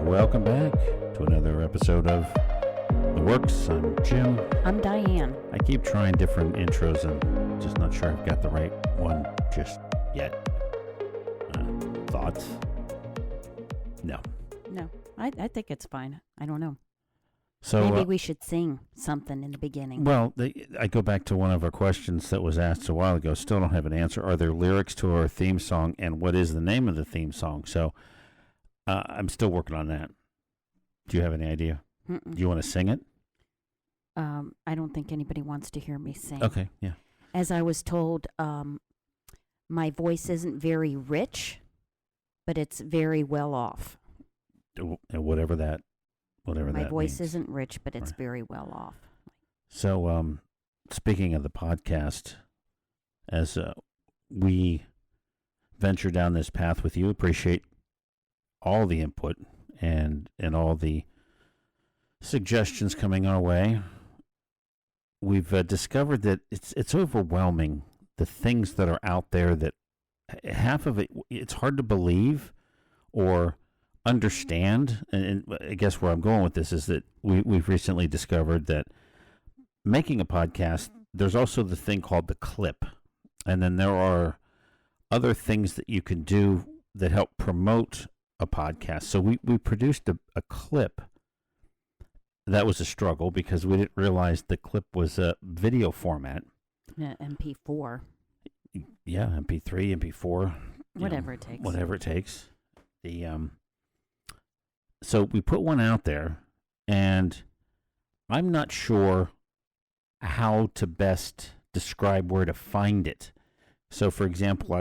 Welcome back to another episode of The Works. I'm Jim. I'm Diane. I keep trying different intros and just not sure I've got the right one just yet. Thoughts? No. I think it's fine. I don't know. So maybe we should sing something in the beginning. Well, I go back to one of our questions that was asked a while ago. Still don't have an answer. Are there lyrics to our theme song, and what is the name of the theme song? So I'm still working on that. Do you have any idea? Mm-mm. Do you want to sing it? I don't think anybody wants to hear me sing. Okay, yeah. As I was told, my voice isn't very rich, but it's very well off. Whatever that My voice means. isn't rich, but it's Right. very well off. So, speaking of the podcast, as we venture down this path with you, appreciate all the input and all the suggestions coming our way. We've discovered that it's overwhelming, the things that are out there, that half of it, it's hard to believe or understand. And I guess where I'm going with this is that we've recently discovered that making a podcast, there's also the thing called the clip. And then there are other things that you can do that help promote a podcast. So we produced a clip. That was a struggle because we didn't realize the clip was a video format. Yeah, MP4. Yeah, MP3, MP4. Whatever it takes. Whatever it takes. So we put one out there, and I'm not sure how to best describe where to find it. So, for example,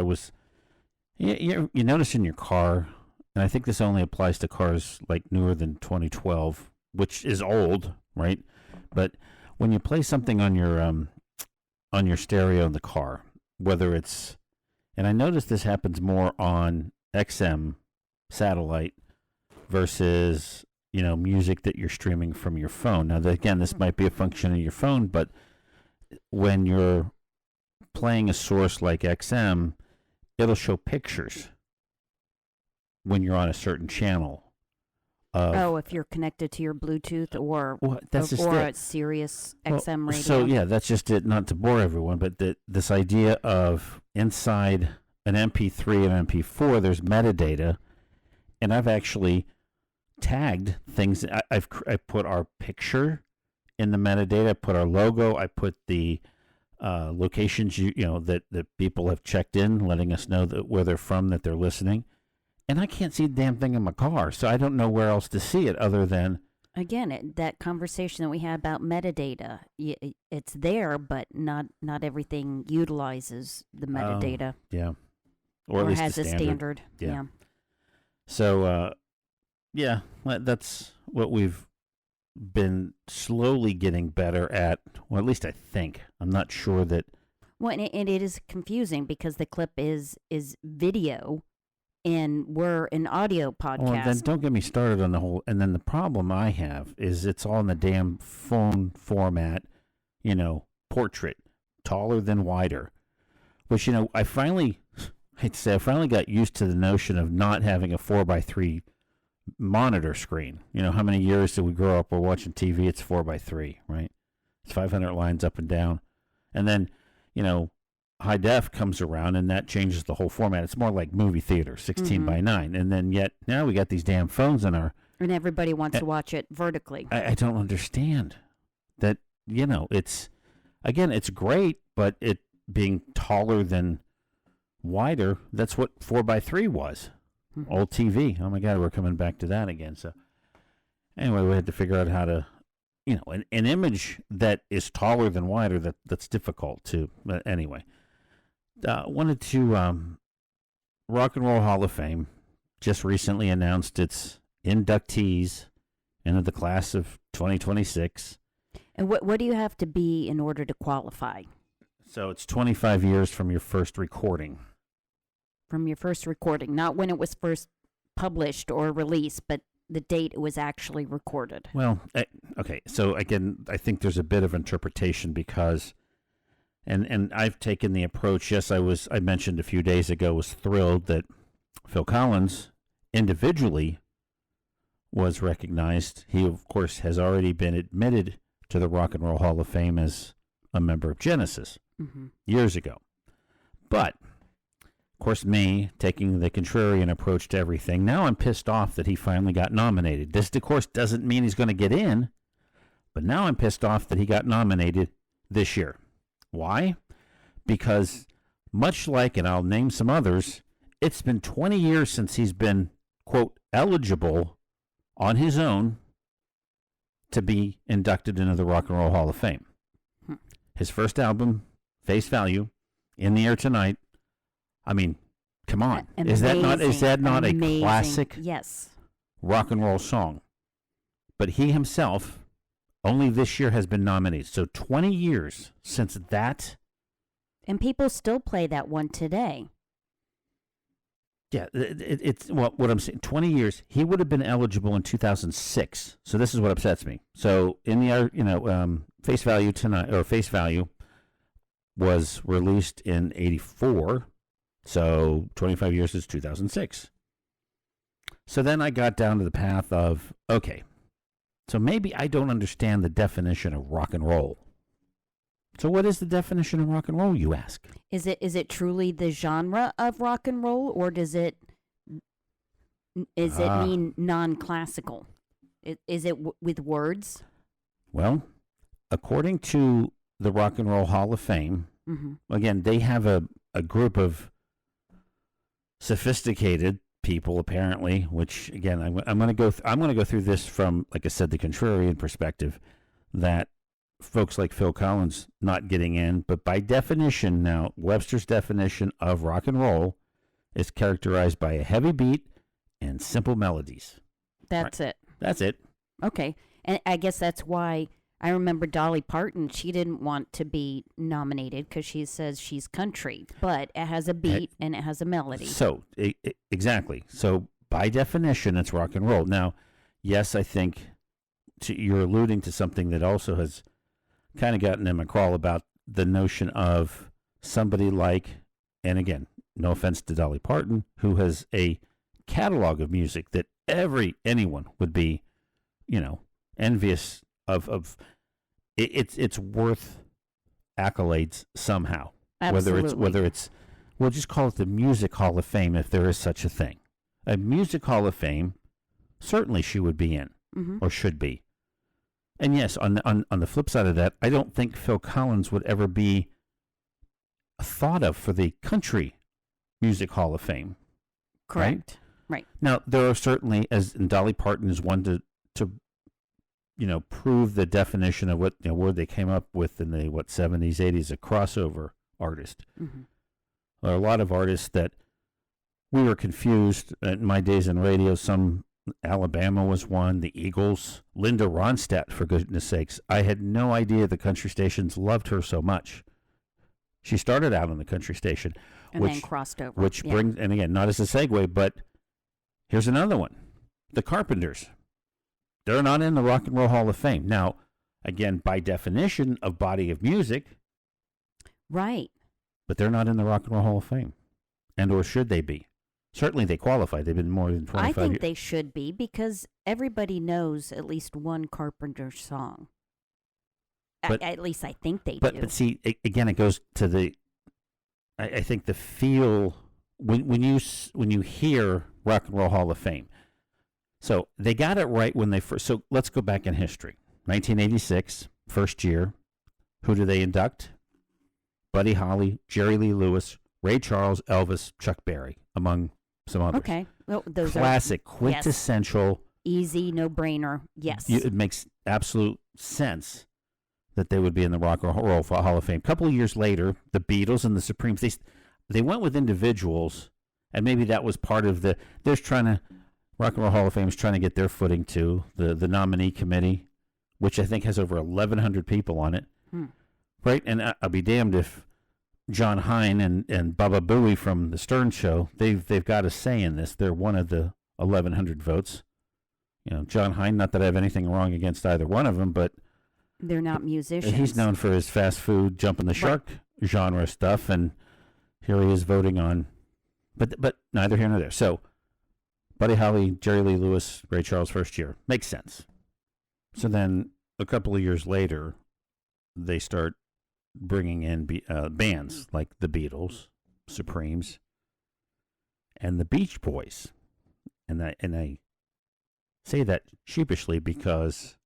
you notice in your car, and I think this only applies to cars like newer than 2012, which is old, right? But when you play something on your stereo in the car, whether it's, and I notice this happens more on XM satellite versus, music that you're streaming from your phone. Now, again, this might be a function of your phone, but when you're playing a source like XM, it'll show pictures when you're on a certain channel. If you're connected to your Bluetooth or a Sirius XM radio. So, yeah, that's just it, not to bore everyone, but this idea of inside an MP3 and MP4, there's metadata, and I've actually tagged things. I put our picture in the metadata, I put our logo, I put the locations that people have checked in, letting us know that where they're from, that they're listening. And I can't see a damn thing in my car, so I don't know where else to see it other than... Again, that conversation that we had about metadata, it's there, but not everything utilizes the metadata. Yeah. Or at least has the a standard. Yeah. So, that's what we've been slowly getting better at. Well, at least I think. I'm not sure that... Well, and it is confusing because the clip is video, and we're an audio podcast. Well, then don't get me started on the whole... And then the problem I have is it's all in the damn phone format, portrait, taller than wider. Which, I finally got used to the notion of not having a 4x3 monitor screen. How many years did we grow up, we're watching TV, it's 4x3, right? It's 500 lines up and down. And then, high def comes around and that changes the whole format. It's more like movie theater, 16 by 9. And then yet now we got these damn phones in our... And everybody wants to watch it vertically. I don't understand that, it's great, but it being taller than wider, that's what 4x3 was. Mm-hmm. Old TV. Oh my God, we're coming back to that again. So anyway, we had to figure out how to, an image that is taller than wider, that's difficult to, but anyway. Wanted to, Rock and Roll Hall of Fame just recently announced its inductees into the class of 2026. And what do you have to be in order to qualify? So it's 25 years from your first recording. From your first recording, not when it was first published or released, but the date it was actually recorded. Well, okay. So again, I think there's a bit of interpretation because And I've taken the approach. Yes, I mentioned a few days ago, was thrilled that Phil Collins individually was recognized. He, of course, has already been admitted to the Rock and Roll Hall of Fame as a member of Genesis years ago. But, of course, me taking the contrarian approach to everything, now I'm pissed off that he finally got nominated. This, of course, doesn't mean he's going to get in, but now I'm pissed off that he got nominated this year. Why? Because much like, and I'll name some others, it's been 20 years since he's been, quote, eligible on his own to be inducted into the Rock and Roll Hall of Fame. His first album, Face Value, In the Air Tonight. I mean, come on. Is that not a classic rock and roll song? But he himself only this year has been nominated. So 20 years since that. And people still play that one today. Yeah, it's what I'm saying. 20 years. He would have been eligible in 2006. So this is what upsets me. So in the Face Value tonight, or Face Value, was released in '84. So 25 years is 2006. So then I got down to the path of, okay, so maybe I don't understand the definition of rock and roll. So what is the definition of rock and roll, you ask? Is it truly the genre of rock and roll, or does it mean non-classical? Is it with words? Well, according to the Rock and Roll Hall of Fame, again, they have a group of sophisticated people, apparently, which again, I'm going to go through this from, like I said, the contrarian perspective, that folks like Phil Collins not getting in, but by definition now, Webster's definition of rock and roll is characterized by a heavy beat and simple melodies. That's it. That's it. Okay. And I guess that's why I remember Dolly Parton, she didn't want to be nominated because she says she's country, but it has a beat and it has a melody. So, exactly. So, by definition, it's rock and roll. Now, yes, I think you're alluding to something that also has kind of gotten in my crawl about the notion of somebody like, and again, no offense to Dolly Parton, who has a catalog of music that anyone would be, envious of. It's worth accolades somehow. Absolutely. Whether it's we'll just call it the Music Hall of Fame, if there is such a thing. A Music Hall of Fame, certainly she would be in, or should be. And yes, on the flip side of that, I don't think Phil Collins would ever be thought of for the Country Music Hall of Fame. Correct. Right. Now, there are certainly, and Dolly Parton is one to prove the definition of what word they came up with in the 70s, 80s, a crossover artist. There are a lot of artists that we were confused in my days in radio. Some, Alabama was one, the Eagles, Linda Ronstadt, for goodness sakes. I had no idea the country stations loved her so much. She started out on the country station. And then crossed over. Which brings, and again, not as a segue, but here's another one. The Carpenters. They're not in the Rock and Roll Hall of Fame. Now, again, by definition of body of music. Right. But they're not in the Rock and Roll Hall of Fame. And or should they be? Certainly they qualify. They've been more than 25 years. I think they should be, because everybody knows at least one Carpenter song. But, at least I think they do. But see, again, it goes to the, I think the feel, when you hear Rock and Roll Hall of Fame. So they got it right when they first, so let's go back in history. 1986, first year. Who do they induct? Buddy Holly, Jerry Lee Lewis, Ray Charles, Elvis, Chuck Berry, among some others. Okay. Well, those classic, quintessential. Easy, no-brainer. Yes. It makes absolute sense that they would be in the Rock and Roll Hall of Fame. A couple of years later, the Beatles and the Supremes, they went with individuals, and maybe that was part of the, Rock and Roll Hall of Fame is trying to get their footing too. The nominee committee, which I think has over 1,100 people on it. Right? And I'll be damned if John Hine and Baba Booey from the Stern Show, they've got a say in this. They're one of the 1,100 votes. John Hine, not that I have anything wrong against either one of them, but they're not musicians. He's known for his fast food, jumping the shark genre stuff, and here he is voting on. But neither here nor there. So, Buddy Holly, Jerry Lee Lewis, Ray Charles' first year makes sense. So then, a couple of years later, they start bringing in bands like the Beatles, Supremes, and the Beach Boys, and I say that sheepishly because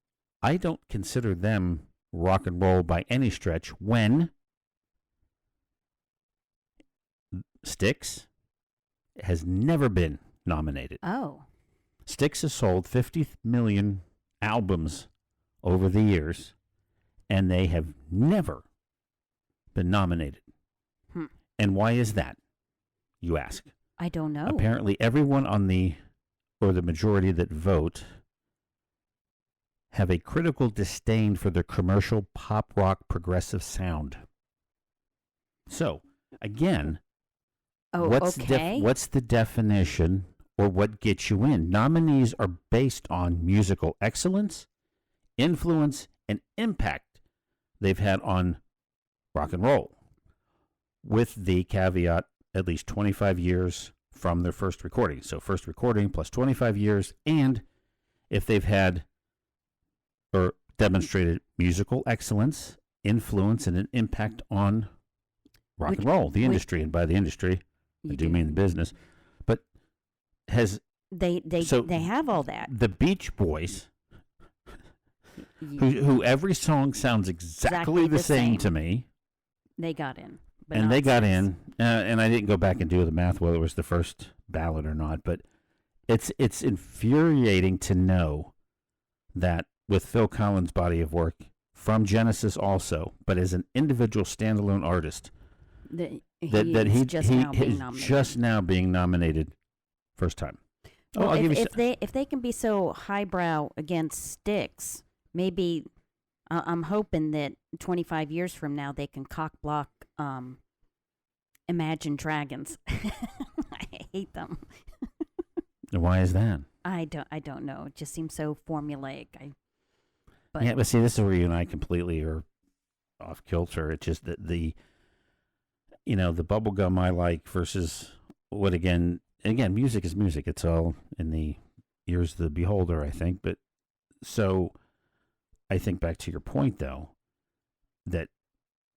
I don't consider them rock and roll by any stretch when Styx has never been nominated. Oh. Styx has sold 50 million albums over the years, and they have never been nominated. And why is that, you ask? I don't know. Apparently everyone on the majority that vote have a critical disdain for their commercial pop rock progressive sound. So, again, what's the definition or what gets you in? Nominees are based on musical excellence, influence, and impact they've had on rock and roll, with the caveat at least 25 years from their first recording. So first recording plus 25 years, and if they've had or demonstrated musical excellence, influence, and an impact on rock and roll, the industry. And by the industry, I do mean the business. But has they have all that. The Beach Boys, who every song sounds exactly the same to me. They got in. And they got in, and I didn't go back and do the math whether it was the first ballot or not, but it's infuriating to know that with Phil Collins' body of work from Genesis also, but as an individual standalone artist, he's just now being nominated first time. Well, if they can be so highbrow against Styx, maybe I'm hoping that 25 years from now they can cock block Imagine Dragons. I hate them. Why is that? I don't know. It just seems so formulaic. But see, this is where you and I completely are off kilter. It's just that the bubblegum I like versus what again, music is music. It's all in the ears of the beholder, I think. But so I think back to your point, though, that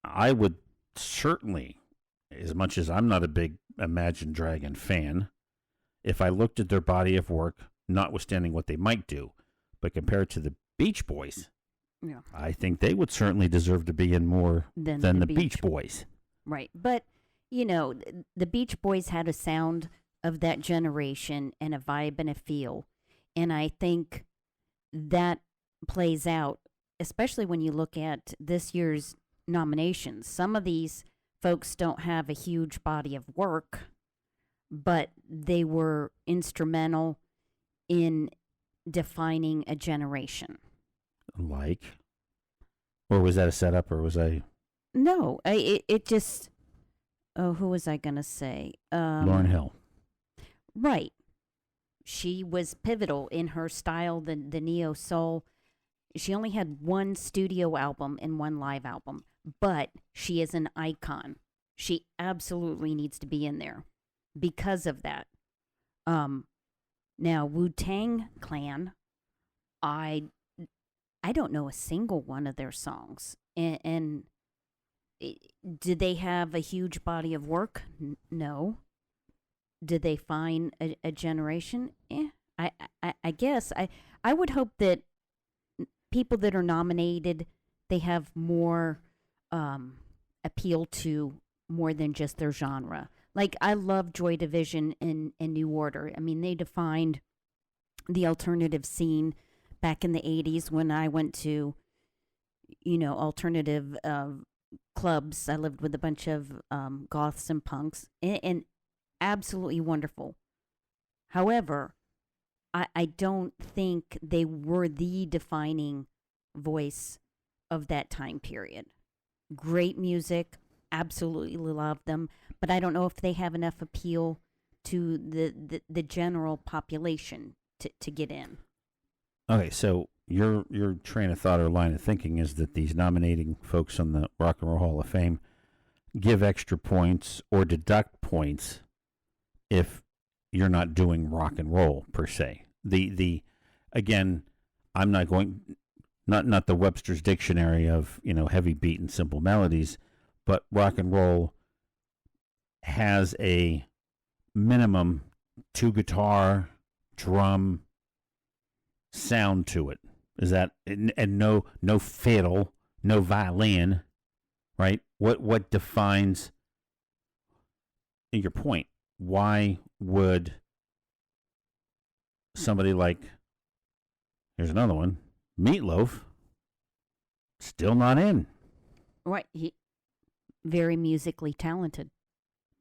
I would certainly, as much as I'm not a big Imagine Dragon fan, if I looked at their body of work, notwithstanding what they might do, but compared to the Beach Boys, I think they would certainly deserve to be in more than the Beach Boys. Right. But, the Beach Boys had a sound of that generation and a vibe and a feel. And I think that plays out, especially when you look at this year's nominations. Some of these folks don't have a huge body of work, but they were instrumental in defining a generation. Like? Or was that a setup, or was I... No, it just... Oh, who was I going to say? Lauryn Hill. Right. She was pivotal in her style, the neo-soul. She only had one studio album and one live album, but she is an icon. She absolutely needs to be in there because of that. Now, Wu-Tang Clan, I don't know a single one of their songs. And did they have a huge body of work? No. Did they find a generation? I guess. I would hope that people that are nominated, they have more appeal to more than just their genre. Like, I love Joy Division and New Order. I mean, they defined the alternative scene back in the 80s when I went to, alternative clubs. I lived with a bunch of goths and punks, and absolutely wonderful. However, I don't think they were the defining voice of that time period. Great music, absolutely love them, but I don't know if they have enough appeal to the general population to get in. Okay, so your train of thought or line of thinking is that these nominating folks on the Rock and Roll Hall of Fame give extra points or deduct points if you're not doing rock and roll per se. The again, I'm not going not the Webster's dictionary of, heavy beat and simple melodies, but rock and roll has a minimum 2 guitar, drum sound to it. Is that and no fiddle, no violin, right? What defines your point? Why would somebody like, here's another one, Meatloaf, still not in? Right. Very musically talented.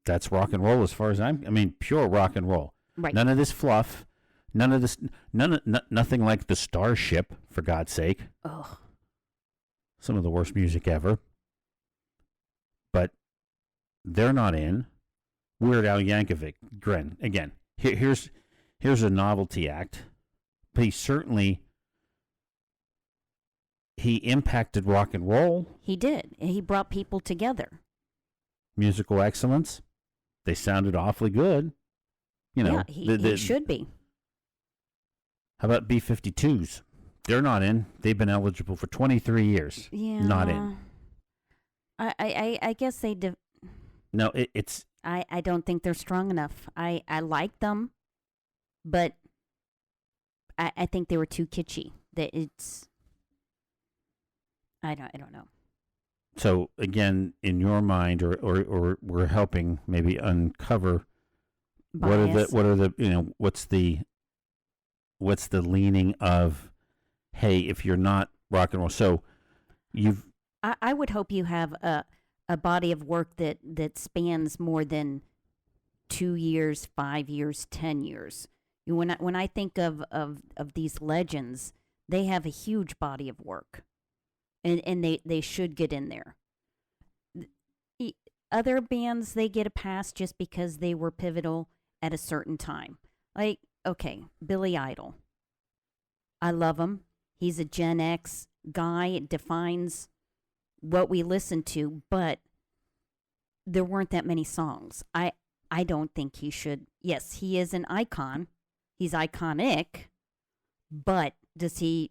That's rock and roll as far as pure rock and roll. Right. None of this fluff. None of this. Nothing like the Starship, for God's sake. Ugh. Some of the worst music ever. But they're not in. Weird Al Yankovic, Gren. Again, here's a novelty act. But he impacted rock and roll. He did. He brought people together. Musical excellence. They sounded awfully good. He should be. How about B-52s? They're not in. They've been eligible for 23 years. Yeah. Not in. I guess they... No, it's... I don't think they're strong enough. I like them, but I think they were too kitschy. That it's... I don't know. So, again, in your mind, or we're helping maybe uncover... Bias. What's the leaning of, hey, if you're not rock and roll, so you've... I would hope you have a body of work that spans more than 2 years, 5 years, 10 years. When I think of these legends, they have a huge body of work, and they should get in there. Other bands, they get a pass just because they were pivotal at a certain time. Like, okay, Billy Idol. I love him. He's a Gen X guy. It defines what we listen to, but there weren't that many songs. I don't think he should. Yes, he is an icon. He's iconic, but do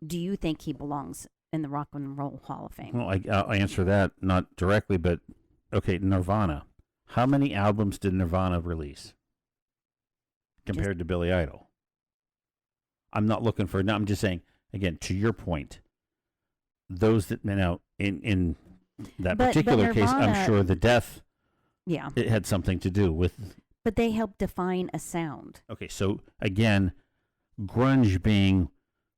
you think he belongs in the Rock and Roll Hall of Fame? Well, I'll answer that, not directly, but okay, Nirvana. How many albums did Nirvana release compared to Billy Idol? I'm not looking for... No, I'm just saying, again, to your point, those that... in that particular case, I'm sure the death... Yeah. It had something to do with... But they helped define a sound. Okay, so again, grunge being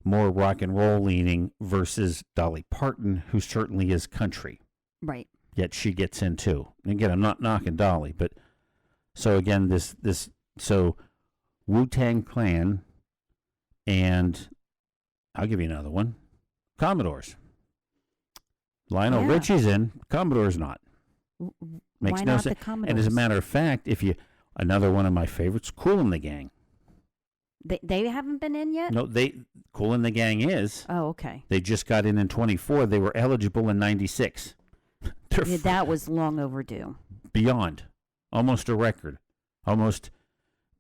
more rock and roll leaning versus Dolly Parton, who certainly is country. Right. Yet she gets in too. And again, I'm not knocking Dolly, but so again, so Wu-Tang Clan, and I'll give you another one, Commodores. Lionel Richie's in, Commodore's not. Makes Why no not sense. the Commodores? And as a matter of fact, another one of my favorites, Kool and the Gang. They haven't been in yet? No, Kool and the Gang is. Oh, okay. They just got in 24. They were eligible in 96. That was long overdue. Beyond. Almost a record. Almost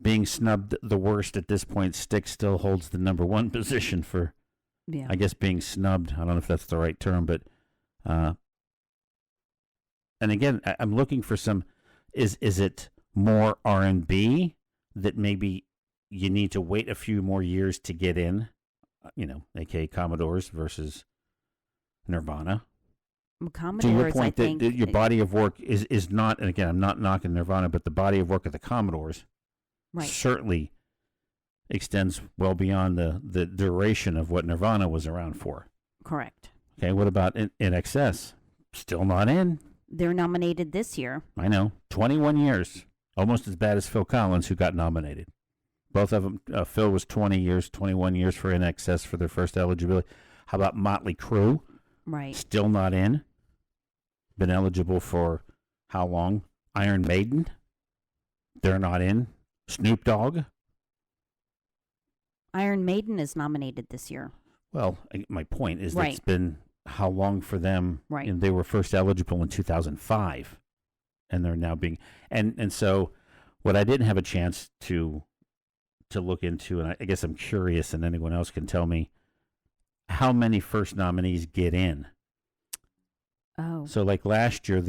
being snubbed the worst at this point. Styx still holds the number one position for, I guess, being snubbed. I don't know if that's the right term, but... and again, I'm looking for some... Is it more R&B that maybe you need to wait a few more years to get in? A.k.a. Commodores versus Nirvana. Commodores, to your point, I think, that your body of work is not, and again, I'm not knocking Nirvana, but the body of work of the Commodores certainly extends well beyond the duration of what Nirvana was around for. Correct. Okay, what about In Excess? Still not in. They're nominated this year. I know. 21 years. Almost as bad as Phil Collins, who got nominated. Both of them, Phil was 20 years, 21 years for In Excess for their first eligibility. How about Motley Crue? Right. Still not in. Been eligible for how long? Iron Maiden? They're not in. Snoop Dogg? Iron Maiden is nominated this year. Well, my point is that it's been how long for them? Right. And they were first eligible in 2005. and they're now being and so what I didn't have a chance to look into, and I guess I'm curious, and anyone else can tell me how many first nominees get in. Oh. So like last year,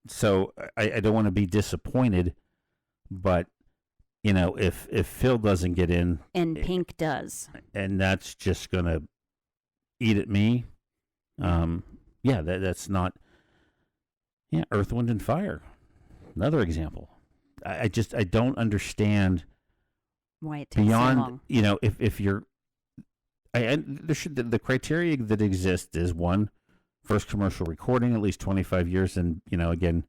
so I don't want to be disappointed, but if Phil doesn't get in, And Pink does. and that's just gonna eat at me. That's not. Yeah, Earth, Wind, and Fire, another example. I don't understand Why it takes beyond so long. if you're. The criteria that exist is one, first commercial recording, at least 25 years, and again,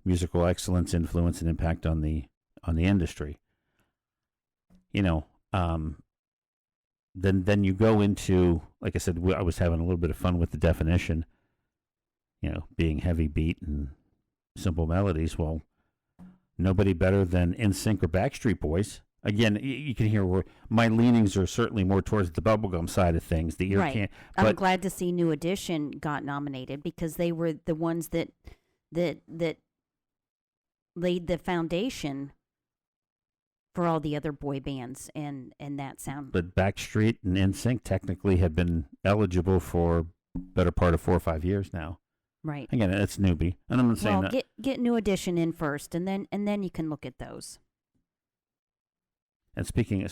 musical excellence, influence, and impact on the industry. Then you go into, like I said, I was having a little bit of fun with the definition. Being heavy beat and simple melodies. Well, nobody better than NSYNC or Backstreet Boys. Again, you can hear where my leanings are certainly more towards the bubblegum side of things. The ear Right. can't. I'm glad to see New Edition got nominated because they were the ones that laid the foundation for all the other boy bands and that sound. But Backstreet and NSYNC technically have been eligible for better part of 4 or 5 years now. Right. Again, it's newbie, and I'm not saying Well, that. get New Edition in first, and then you can look at those. And speaking,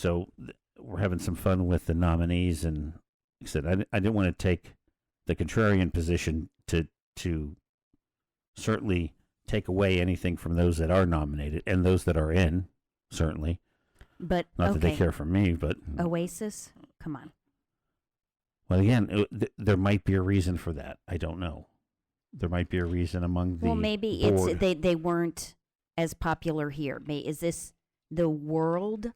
we're having some fun with the nominees, and like I said, I didn't want to take the contrarian position to certainly take away anything from those that are nominated and those that are in, certainly. But Not that they care for me, but Oasis, come on. Well, again, there might be a reason for that. I don't know. There might be a reason among the maybe board. they weren't as popular here. Is this the World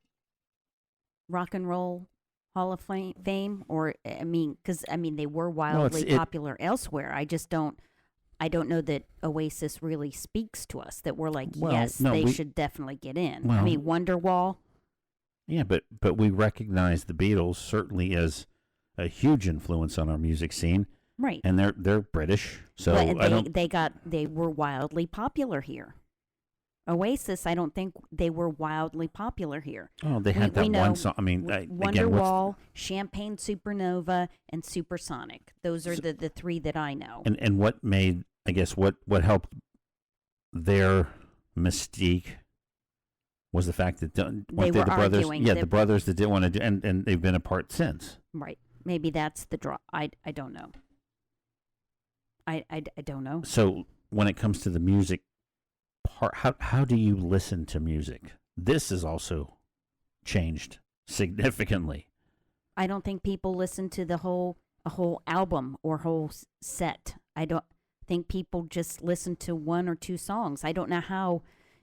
Rock and Roll Hall of Fame, or because they were wildly popular elsewhere. I don't know that Oasis really speaks to us. That we're like, they should definitely get in. Well, Wonderwall. Yeah, but we recognize the Beatles certainly as a huge influence on our music scene. Right. And they're British, so they were wildly popular here. Oasis, I don't think they were wildly popular here. Oh, they had that one song. Wonderwall, Champagne Supernova, and Supersonic. Those are the three that I know. And what made, I guess, what helped their mystique was the fact that they were arguing. the brothers that didn't want to do, and they've been apart since. Right. Maybe that's the draw. I don't know. I don't know. So when it comes to the music part, how do you listen to music? This has also changed significantly. I don't think people listen to a whole album or whole set. I don't think people just listen to one or two songs. I don't know how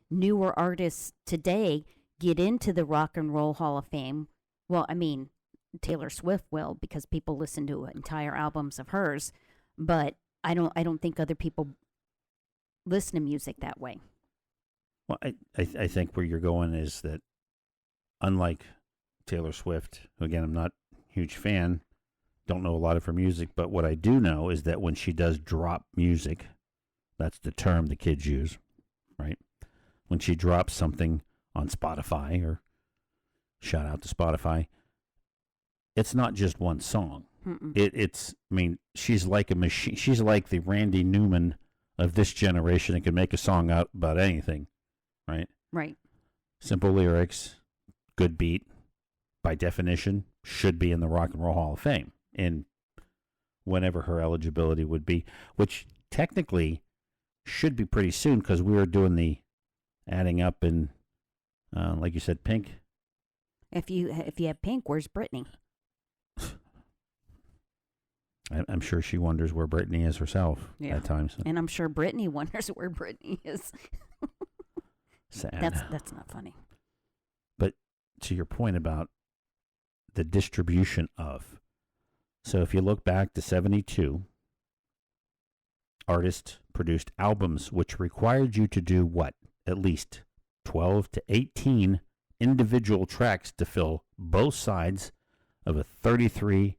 newer artists today get into the Rock and Roll Hall of Fame. Well, Taylor Swift will, because people listen to entire albums of hers, but I don't think other people listen to music that way. Well, I think where you're going is that, unlike Taylor Swift, who again I'm not a huge fan, don't know a lot of her music, but what I do know is that when she does drop music, that's the term the kids use, right? When she drops something on Spotify, or shout out to Spotify, it's not just one song. She's like a machine. She's like the Randy Newman of this generation that can make a song out about anything, right? Right. Simple lyrics, good beat, by definition, should be in the Rock and Roll Hall of Fame, and whenever her eligibility would be, which technically should be pretty soon, because we were doing the adding up, and like you said, Pink. If you have Pink, where's Britney? I'm sure she wonders where Britney is herself at times. And I'm sure Britney wonders where Britney is. Sad. That's not funny. But to your point about the distribution of, so if you look back to 72, artists produced albums which required you to do what? At least 12 to 18 individual tracks to fill both sides of a 33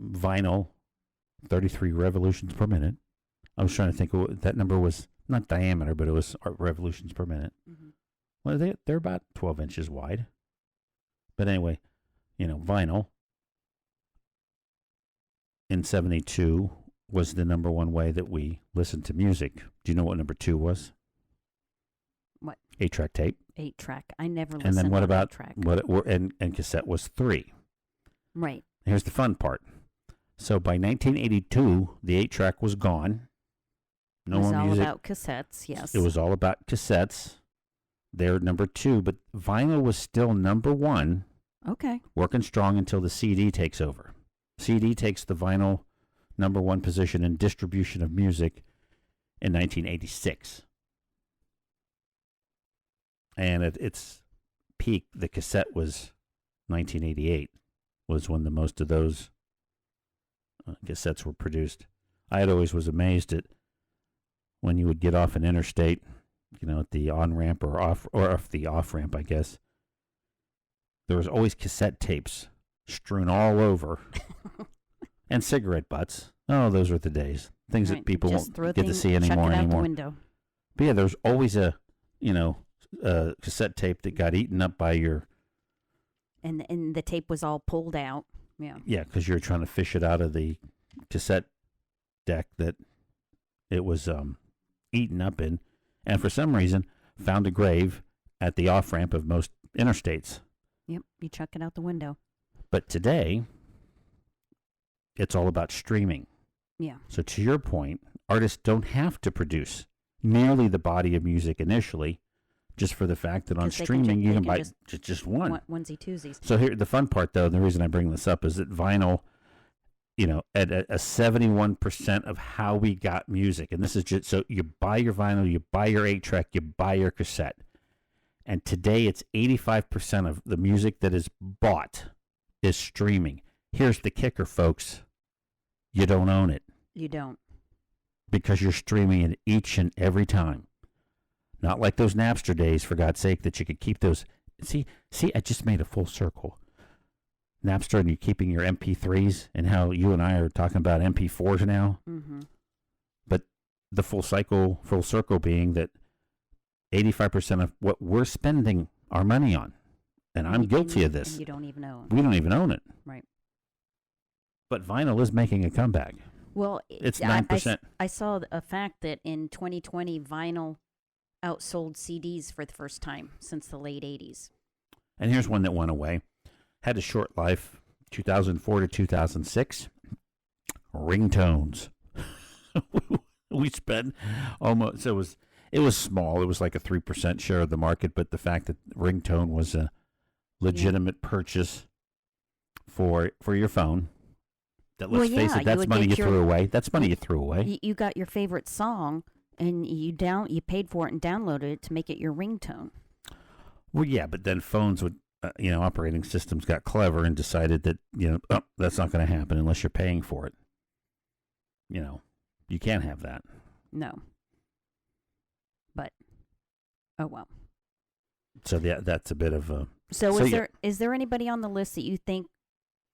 vinyl, 33 revolutions per minute. I was trying to think of what that number was. not diameter, but it was revolutions per minute. Mm-hmm. Well, they're about 12 inches wide. But anyway, vinyl in 72 was the number one way that we listened to music. Do you know what number 2 was? What? 8-track tape. 8-track. I never listened. And then what to about 8-track. and cassette was 3. Right. Here's the fun part. So by 1982, the 8-track was gone. No more music. It was all about cassettes, yes. It was all about cassettes. They're number 2, but vinyl was still number 1. Okay. Working strong until the CD takes over. CD takes the vinyl number 1 position in distribution of music in 1986. And at its peak, the cassette was 1988, was when the most of those cassettes were produced. I always was amazed at when you would get off an interstate, at the on-ramp or off the off-ramp, I guess. There was always cassette tapes strewn all over and cigarette butts. Oh, those were the days. Things that people won't get to see anymore. Chuck it out the window. But yeah, there was always a cassette tape that got eaten up by your... And the tape was all pulled out. Yeah. Yeah, because you were trying to fish it out of the cassette deck that it was eaten up in. And for some reason, found a grave at the off-ramp of most interstates. Yep, you chuck it out the window. But today, it's all about streaming. Yeah. So to your point, artists don't have to produce nearly the body of music initially, just for the fact that on streaming you can buy just one. Onesie twosies. So here, the fun part, though, the reason I bring this up is that vinyl, at a 71% of how we got music. And this is just, so you buy your vinyl, you buy your 8-track, you buy your cassette. And today it's 85% of the music that is bought is streaming. Here's the kicker, folks. You don't own it. You don't. Because you're streaming it each and every time. Not like those Napster days, for God's sake, that you could keep those. See, I just made a full circle. Napster, and you're keeping your MP3s, and how you and I are talking about MP4s now. Mm-hmm. But the full circle being that 85% of what we're spending our money on, and I'm guilty of this. And you don't even own. We don't even own it. Right. But vinyl is making a comeback. Well, it's 9%. I saw a fact that in 2020, vinyl outsold CDs for the first time since the late 80s. And here's one that went away. Had a short life, 2004 to 2006. Ringtones. We spent almost, so it was small. It was like a 3% share of the market, but the fact that ringtone was a legitimate purchase for your phone. That, let's face it, that's money you threw away. That's money you threw away. You got your favorite song, and you paid for it and downloaded it to make it your ringtone. Well, yeah, but then phones would, operating systems got clever and decided that, that's not going to happen unless you're paying for it. You can't have that. No. But, oh well. So that's a bit of a... So is there anybody on the list that you think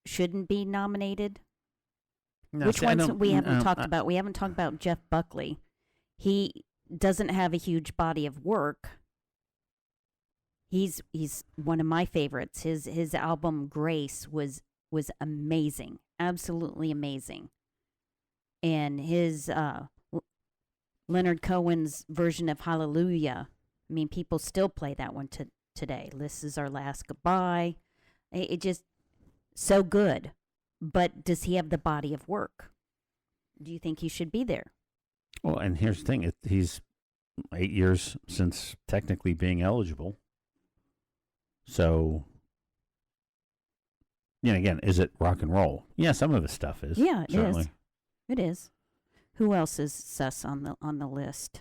shouldn't be nominated? No, Which ones we haven't talked about? We haven't talked about Jeff Buckley. He doesn't have a huge body of work. He's one of my favorites. His album Grace was amazing, absolutely amazing. And his Leonard Cohen's version of Hallelujah. I mean, people still play that one today. This is our last goodbye. It just so good. But does he have the body of work? Do you think he should be there? Well, and here's the thing. He's 8 years since technically being eligible. So, again, is it rock and roll? Yeah, some of his stuff is. Yeah, it certainly. is. It is. Who else is sus on the list?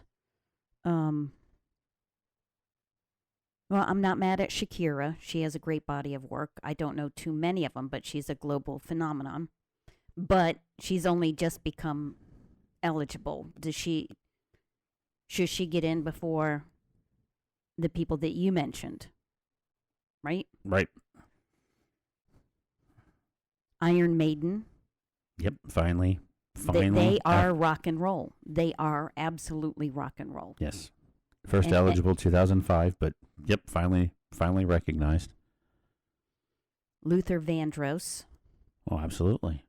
Well, I'm not mad at Shakira. She has a great body of work. I don't know too many of them, but she's a global phenomenon. But she's only just become eligible. Should she get in before the people that you mentioned? Right? Right. Iron Maiden. Yep, finally Finally, They are rock and roll. They are absolutely rock and roll. Yes. First And- eligible 2005, but yep, finally recognized. Luther Vandross. Oh, absolutely.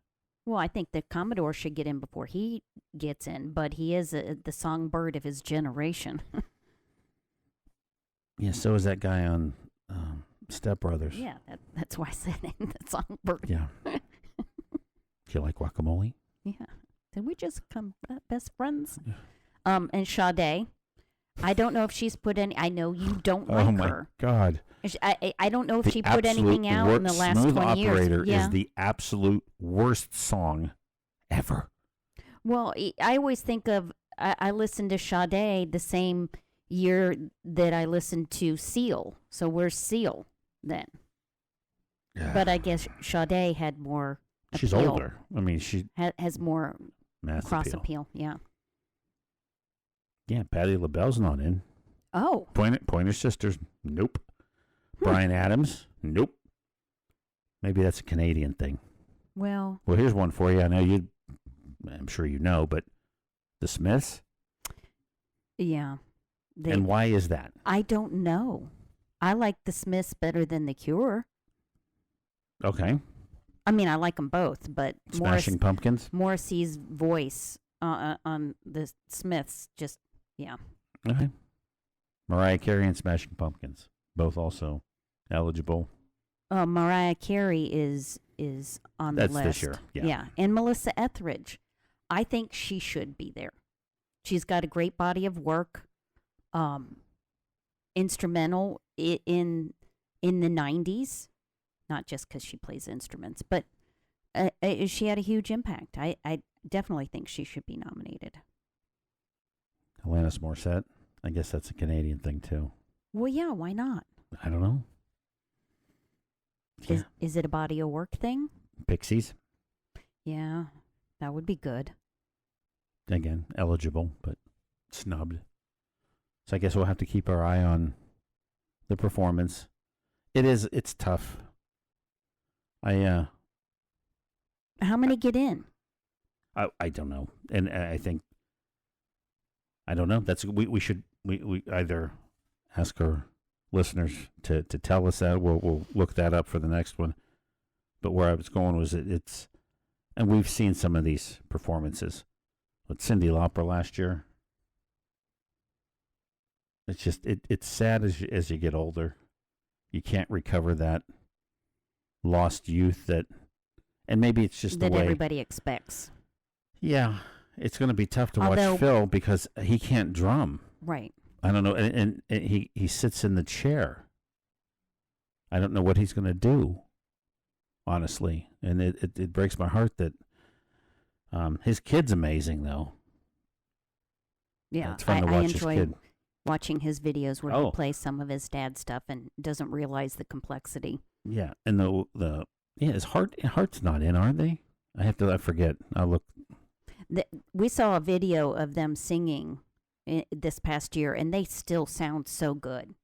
Well, I think the Commodore should get in before he gets in, but he is the songbird of his generation. Yeah, so is that guy on Step Brothers. Yeah, that's why I said it, the songbird. Yeah. Do you like guacamole? Yeah. Did we just become best friends? Yeah. And Sade. I don't know if she's put any. I know you don't like Oh my her. God. I don't know if The she put anything absolute out in the last Smooth 20 years. Operator Yeah. is the absolute worst song ever. Well, I always think of I listened to Sade the same year that I listened to Seal. So where's Seal then? Yeah. But I guess Sade had more appeal. She's older. I mean, she Has more mass cross appeal. appeal. Yeah. Yeah, Patti LaBelle's not in. Oh. Pointer Sisters, nope. Bryan Adams, nope. Maybe that's a Canadian thing. Well, Here's one for you. I'm sure you know, but the Smiths. yeah. And why is that? I don't know. I like the Smiths better than the Cure. Okay. I mean, I like them both, but Smashing Pumpkins. Morrissey's voice on the Smiths just, yeah. Okay. Mariah Carey and Smashing Pumpkins, both also eligible. Mariah Carey is on the That's list. this year. Yeah. And Melissa Etheridge. I think she should be there. She's got a great body of work. Instrumental in the 90s, not just because she plays instruments, but she had a huge impact. I definitely think she should be nominated. Alanis Morissette. I guess that's a Canadian thing too. Well, yeah, why not? I don't know. Yeah. Is it a body of work thing? Pixies. Yeah, that would be good. Again, eligible, but snubbed. So I guess we'll have to keep our eye on the performance. It's tough. How many get in? I don't know. And I think I don't know. That's we should either ask our listeners to tell us that. We'll look that up for the next one. But where I was going was it's and we've seen some of these performances with Cyndi Lauper last year. It's just it's sad as you get older. You can't recover that lost youth and maybe it's just that the way everybody expects. Yeah, it's going to be tough to Although- watch Phil because he can't drum. Right. I don't know, and he sits in the chair. I don't know what he's going to do, honestly, and it breaks my heart that his kid's amazing though. Yeah, It's fun to I watch his enjoy kid. watching his videos where Oh. he plays some of his dad's stuff and doesn't realize the complexity. Yeah, and his heart's not in, are they? I forget. I'll look. We saw a video of them singing this past year, and they still sound so good.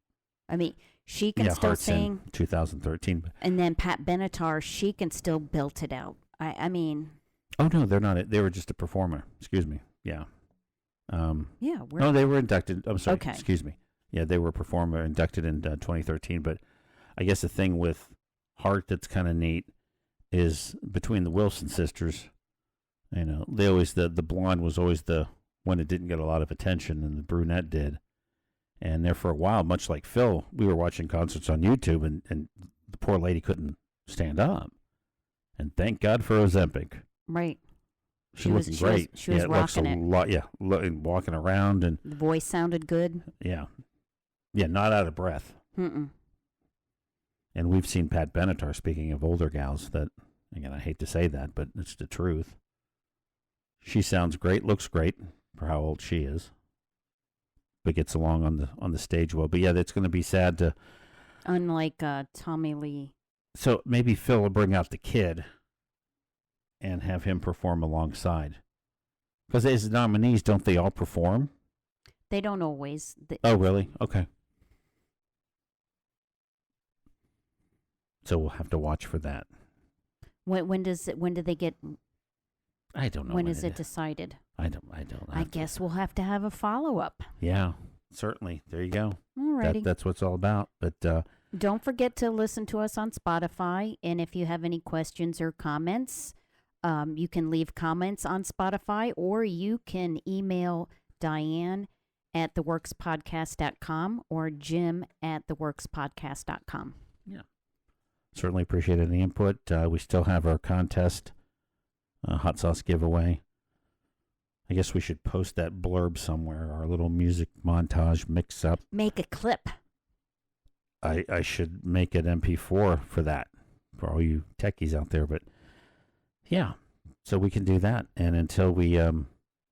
I mean, she can still Heart's sing, in 2013. and then Pat Benatar, she can still belt it out. I mean, Oh no, they're not. They were just a performer. Excuse me. Yeah. yeah, No, they were inducted. I'm sorry. Okay. Excuse me. Yeah, they were a performer inducted in 2013. But I guess the thing with Hart that's kind of neat is between the Wilson sisters. You know, they always the blonde was always the one that didn't get a lot of attention, and the brunette did. And there for a while, much like Phil, we were watching concerts on YouTube, and the poor lady couldn't stand up. And thank God for Ozempic. right. She's looking great. She was it looks rocking it. lot. Yeah, walking around and The voice sounded good. yeah, not out of breath. Mm-mm. And we've seen Pat Benatar. Speaking of older gals, that again, I hate to say that, but it's the truth. She sounds great, looks great for how old she is, but gets along on the stage well. But yeah, it's going to be sad to. Unlike Tommy Lee. So maybe Phil will bring out the kid and have him perform alongside. Because as nominees, don't they all perform? They don't always. Oh, really? Okay. So we'll have to watch for that. When do they get? I don't know. When is it decided? I don't. I guess we'll have to have a follow-up. Yeah, certainly. There you go. Alrighty. That's what it's all about. But don't forget to listen to us on Spotify. And if you have any questions or comments, you can leave comments on Spotify, or you can email Diane at theworkspodcast.com or Jim at theworkspodcast.com. Yeah. Certainly appreciate any input. We still have our contest, hot sauce giveaway. I guess we should post that blurb somewhere, our little music montage mix-up. Make a clip. I should make an MP4 for that, for all you techies out there. But, yeah, so we can do that. And until we, and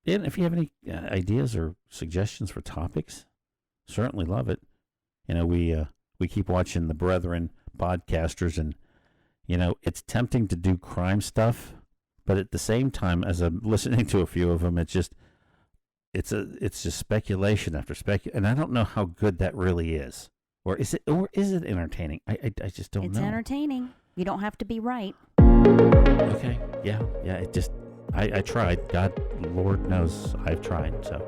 if you have any ideas or suggestions for topics, certainly love it. You know, we keep watching the Brethren podcasters, and, you know, it's tempting to do crime stuff. But at the same time, as I'm listening to a few of them, it's just speculation after speculation, and I don't know how good that really is, or is it entertaining? I just don't know. It's entertaining. You don't have to be right. Okay, yeah. I tried. God, Lord knows, I've tried. So,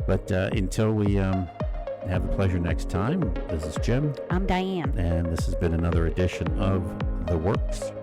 but until we have the pleasure next time, this is Jim. I'm Diane, and this has been another edition of The Works